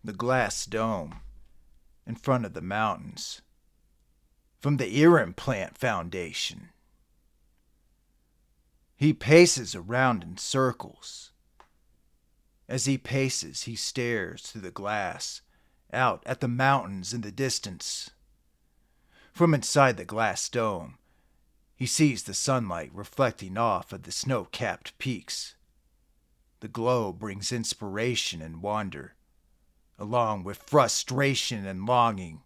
The glass dome in front of the mountains from the Ear Implant Foundation. He paces around in circles. As he paces, he stares through the glass out at the mountains in the distance. From inside the glass dome, he sees the sunlight reflecting off of the snow-capped peaks. The glow brings inspiration and wonder, along with frustration and longing,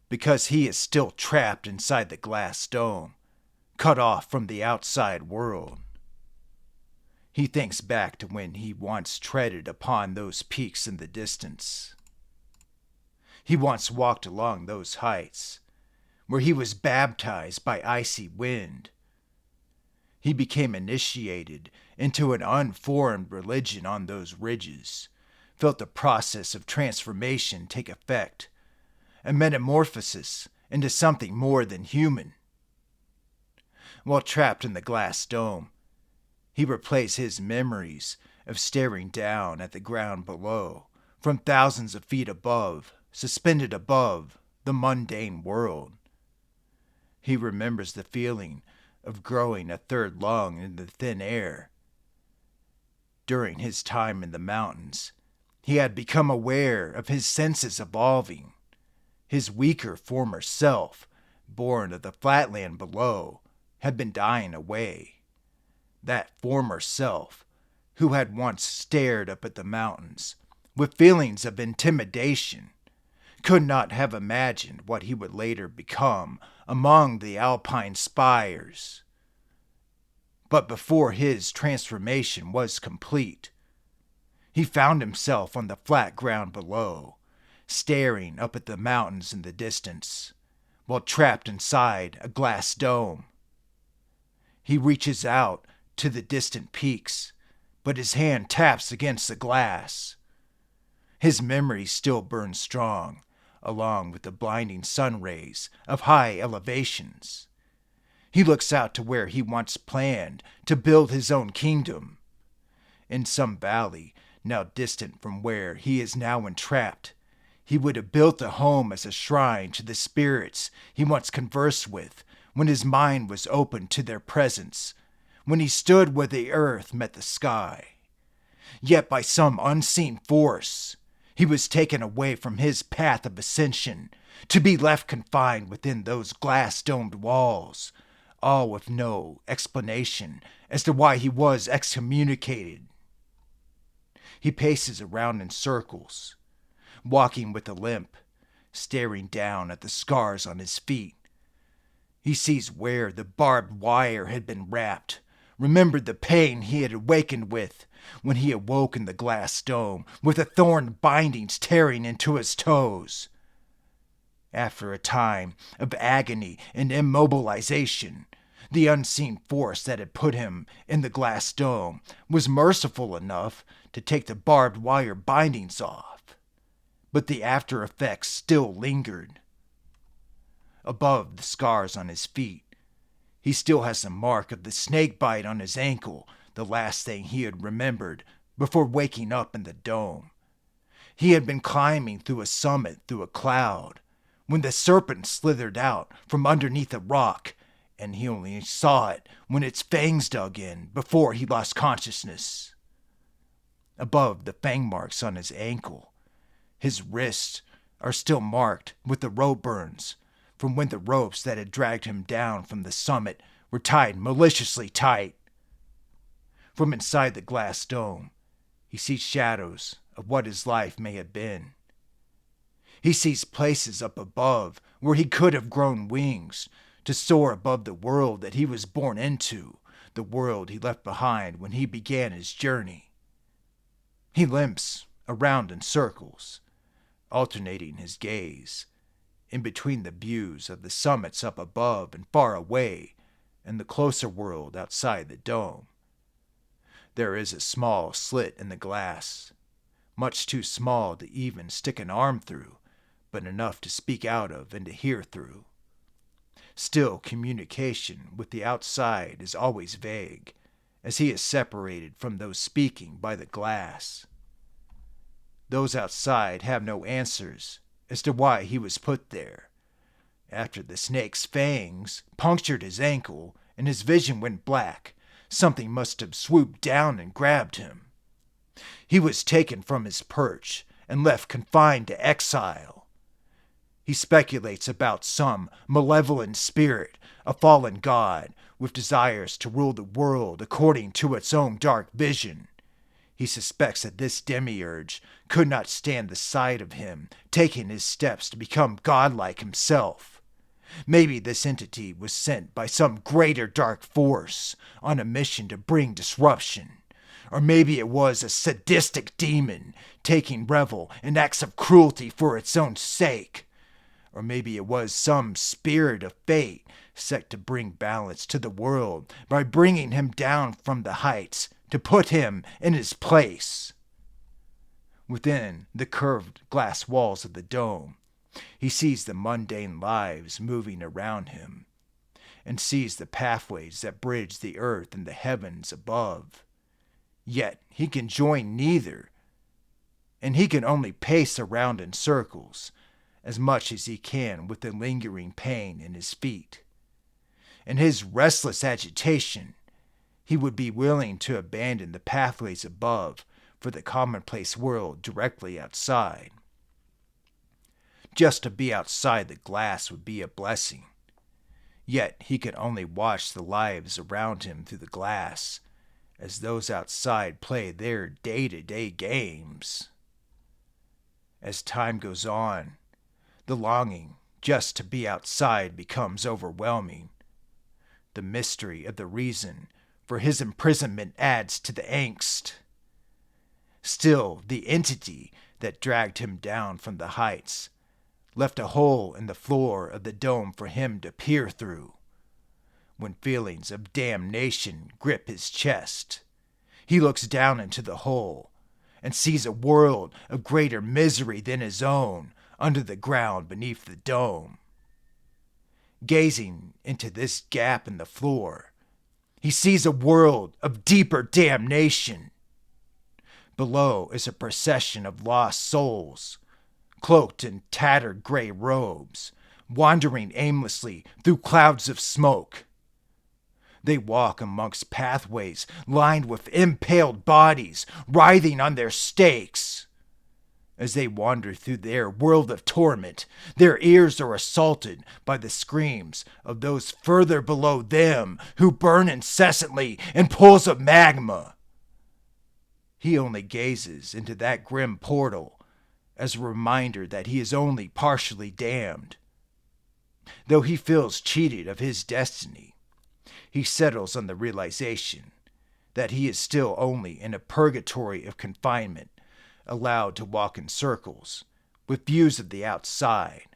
because he is still trapped inside the glass dome, cut off from the outside world. He thinks back to when he once treaded upon those peaks in the distance. He once walked along those heights, where he was baptized by icy wind. He became initiated into an unformed religion on those ridges, felt the process of transformation take effect, a metamorphosis into something more than human. While trapped in the glass dome, he replays his memories of staring down at the ground below, from thousands of feet above, suspended above the mundane world. He remembers the feeling of growing a third lung in the thin air. During his time in the mountains, he had become aware of his senses evolving. His weaker former self, born of the flatland below, had been dying away. That former self, who had once stared up at the mountains with feelings of intimidation, could not have imagined what he would later become among the alpine spires. But before his transformation was complete, he found himself on the flat ground below, staring up at the mountains in the distance, while trapped inside a glass dome. He reaches out to the distant peaks, but his hand taps against the glass. His memory still burns strong, along with the blinding sun rays of high elevations. He looks out to where he once planned to build his own kingdom. In some valley, now distant from where he is now entrapped, he would have built a home as a shrine to the spirits he once conversed with when his mind was open to their presence, when he stood where the earth met the sky. Yet by some unseen force, he was taken away from his path of ascension to be left confined within those glass-domed walls, all with no explanation as to why he was excommunicated. He paces around in circles, walking with a limp, staring down at the scars on his feet. He sees where the barbed wire had been wrapped, remembered the pain he had awakened with when he awoke in the glass dome with the thorn bindings tearing into his toes. After a time of agony and immobilization, the unseen force that had put him in the glass dome was merciful enough to take the barbed wire bindings off, but the after effects still lingered. Above the scars on his feet, he still has the mark of the snake bite on his ankle, the last thing he had remembered before waking up in the dome. He had been climbing through a summit through a cloud when the serpent slithered out from underneath a rock, and he only saw it when its fangs dug in before he lost consciousness. Above the fang marks on his ankle, his wrists are still marked with the rope burns from when the ropes that had dragged him down from the summit were tied maliciously tight. From inside the glass dome, he sees shadows of what his life may have been. He sees places up above where he could have grown wings to soar above the world that he was born into, the world he left behind when he began his journey. He limps around in circles, alternating his gaze in between the views of the summits up above and far away, and the closer world outside the dome. There is a small slit in the glass, much too small to even stick an arm through, but enough to speak out of and to hear through. Still, communication with the outside is always vague, as he is separated from those speaking by the glass. Those outside have no answers as to why he was put there. After the snake's fangs punctured his ankle and his vision went black, something must have swooped down and grabbed him. He was taken from his perch and left confined to exile. He speculates about some malevolent spirit, a fallen god, with desires to rule the world according to its own dark vision. He suspects that this demiurge could not stand the sight of him taking his steps to become godlike himself. Maybe this entity was sent by some greater dark force on a mission to bring disruption. Or maybe it was a sadistic demon taking revel in acts of cruelty for its own sake. Or maybe it was some spirit of fate set to bring balance to the world by bringing him down from the heights to put him in his place. Within the curved glass walls of the dome, he sees the mundane lives moving around him, and sees the pathways that bridge the earth and the heavens above. Yet he can join neither, and he can only pace around in circles as much as he can with the lingering pain in his feet. In his restless agitation, he would be willing to abandon the pathways above for the commonplace world directly outside. Just to be outside the glass would be a blessing. Yet he could only watch the lives around him through the glass as those outside play their day-to-day games. As time goes on, the longing just to be outside becomes overwhelming. The mystery of the reason for his imprisonment adds to the angst. Still, the entity that dragged him down from the heights left a hole in the floor of the dome for him to peer through. When feelings of damnation grip his chest, he looks down into the hole and sees a world of greater misery than his own under the ground beneath the dome. Gazing into this gap in the floor, he sees a world of deeper damnation. Below is a procession of lost souls, cloaked in tattered gray robes, wandering aimlessly through clouds of smoke. They walk amongst pathways lined with impaled bodies writhing on their stakes. As they wander through their world of torment, their ears are assaulted by the screams of those further below them who burn incessantly in pools of magma. He only gazes into that grim portal as a reminder that he is only partially damned. Though he feels cheated of his destiny, he settles on the realization that he is still only in a purgatory of confinement, allowed to walk in circles, with views of the outside.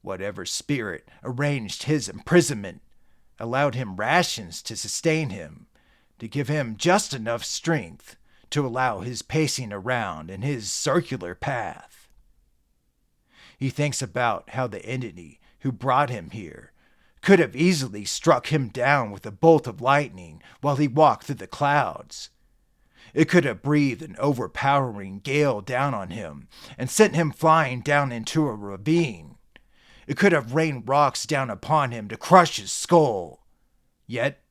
Whatever spirit arranged his imprisonment allowed him rations to sustain him, to give him just enough strength to allow his pacing around in his circular path. He thinks about how the entity who brought him here could have easily struck him down with a bolt of lightning while he walked through the clouds. It could have breathed an overpowering gale down on him and sent him flying down into a ravine. It could have rained rocks down upon him to crush his skull. Yet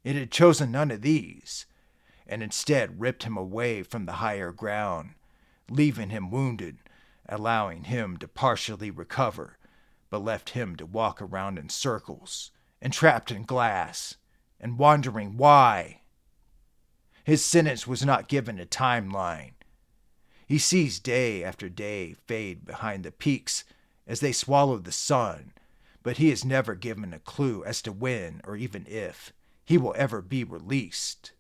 it had chosen none of these, and instead ripped him away from the higher ground, leaving him wounded, allowing him to partially recover, but left him to walk around in circles, entrapped in glass, and wondering why. His sentence was not given a timeline. He sees day after day fade behind the peaks as they swallow the sun, but he is never given a clue as to when or even if he will ever be released.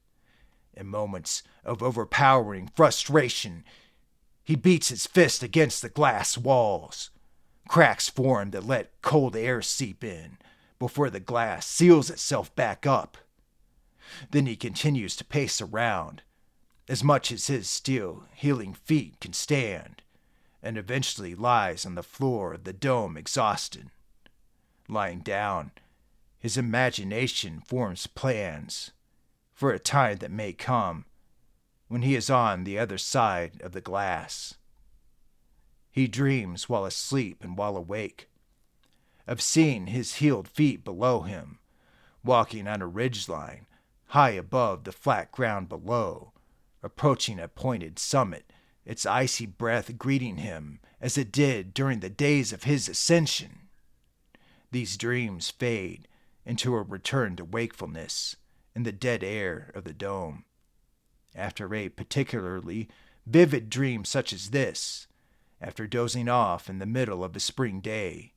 In moments of overpowering frustration, he beats his fist against the glass walls. Cracks form that let cold air seep in before the glass seals itself back up. Then he continues to pace around, as much as his still healing feet can stand, and eventually lies on the floor of the dome exhausted. Lying down, his imagination forms plans for a time that may come, when he is on the other side of the glass. He dreams while asleep and while awake of seeing his healed feet below him, walking on a ridgeline high above the flat ground below, approaching a pointed summit, its icy breath greeting him as it did during the days of his ascension. These dreams fade into a return to wakefulness in the dead air of the dome. After a particularly vivid dream such as this, after dozing off in the middle of a spring day,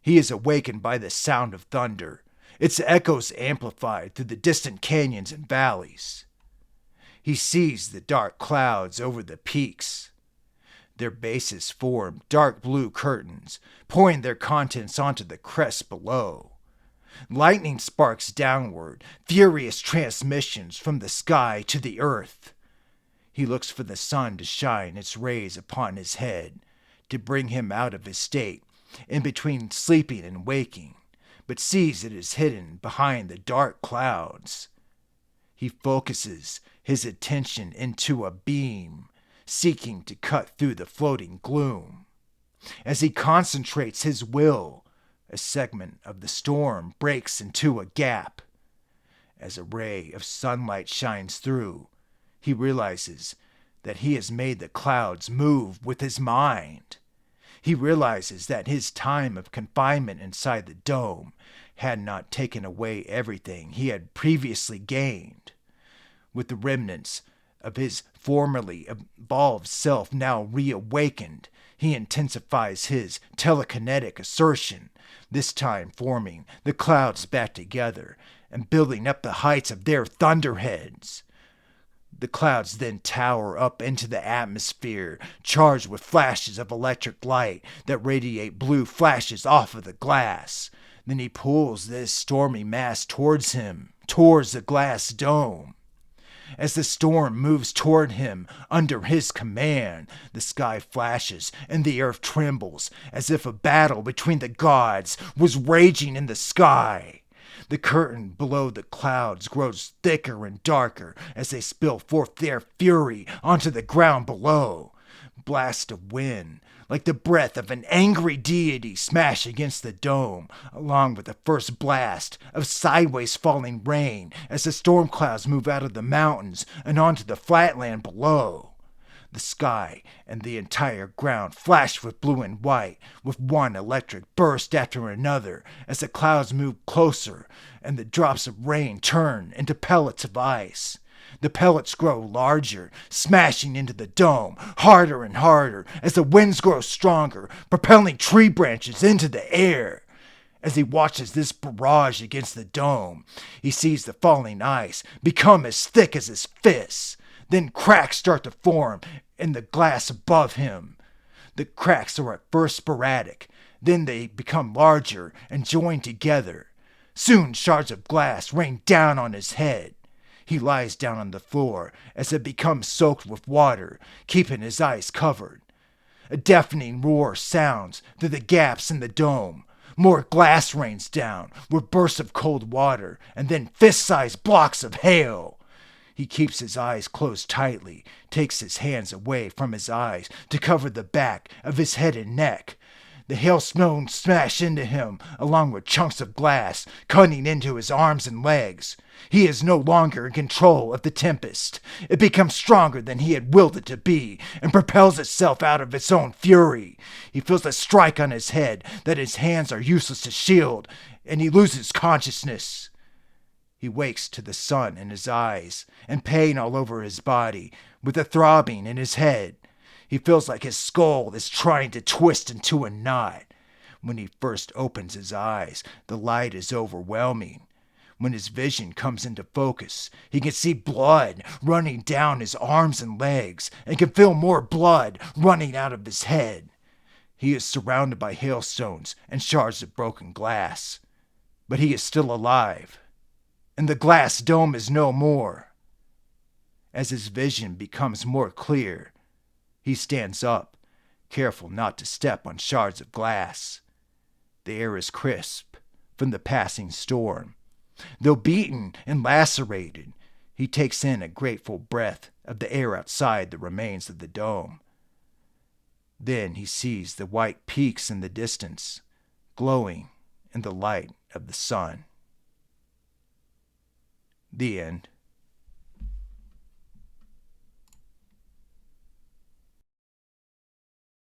he is awakened by the sound of thunder, its echoes amplified through the distant canyons and valleys. He sees the dark clouds over the peaks. Their bases form dark blue curtains, pouring their contents onto the crests below. Lightning sparks downward, furious transmissions from the sky to the earth. He looks for the sun to shine its rays upon his head, to bring him out of his state, in between sleeping and waking, but sees it is hidden behind the dark clouds. He focuses his attention into a beam, seeking to cut through the floating gloom. As he concentrates his will, a segment of the storm breaks into a gap. As a ray of sunlight shines through, he realizes that he has made the clouds move with his mind. He realizes that his time of confinement inside the dome had not taken away everything he had previously gained. With the remnants of his formerly evolved self now reawakened, he intensifies his telekinetic assertion, this time forming the clouds back together and building up the heights of their thunderheads. The clouds then tower up into the atmosphere, charged with flashes of electric light that radiate blue flashes off of the glass. Then he pulls this stormy mass towards him, towards the glass dome. As the storm moves toward him under his command, the sky flashes and the earth trembles, as if a battle between the gods was raging in the sky. The curtain below the clouds grows thicker and darker as they spill forth their fury onto the ground below. Blasts of wind, like the breath of an angry deity, smash against the dome, along with the first blast of sideways falling rain as the storm clouds move out of the mountains and onto the flatland below. The sky and the entire ground flash with blue and white, with one electric burst after another, as the clouds move closer and the drops of rain turn into pellets of ice. The pellets grow larger, smashing into the dome, harder and harder, as the winds grow stronger, propelling tree branches into the air. As he watches this barrage against the dome, he sees the falling ice become as thick as his fists. Then cracks start to form in the glass above him. The cracks are at first sporadic, then they become larger and join together. Soon shards of glass rain down on his head. He lies down on the floor as it becomes soaked with water, keeping his eyes covered. A deafening roar sounds through the gaps in the dome. More glass rains down with bursts of cold water and then fist-sized blocks of hail. He keeps his eyes closed tightly, takes his hands away from his eyes to cover the back of his head and neck. The hailstones smash into him along with chunks of glass, cutting into his arms and legs. He is no longer in control of the tempest. It becomes stronger than he had willed it to be and propels itself out of its own fury. He feels a strike on his head that his hands are useless to shield, and he loses consciousness. He wakes to the sun in his eyes and pain all over his body, with a throbbing in his head. He feels like his skull is trying to twist into a knot. When he first opens his eyes, the light is overwhelming. When his vision comes into focus, he can see blood running down his arms and legs and can feel more blood running out of his head. He is surrounded by hailstones and shards of broken glass, but he is still alive, and the glass dome is no more. As his vision becomes more clear, he stands up, careful not to step on shards of glass. The air is crisp from the passing storm. Though beaten and lacerated, he takes in a grateful breath of the air outside the remains of the dome. Then he sees the white peaks in the distance, glowing in the light of the sun. The end.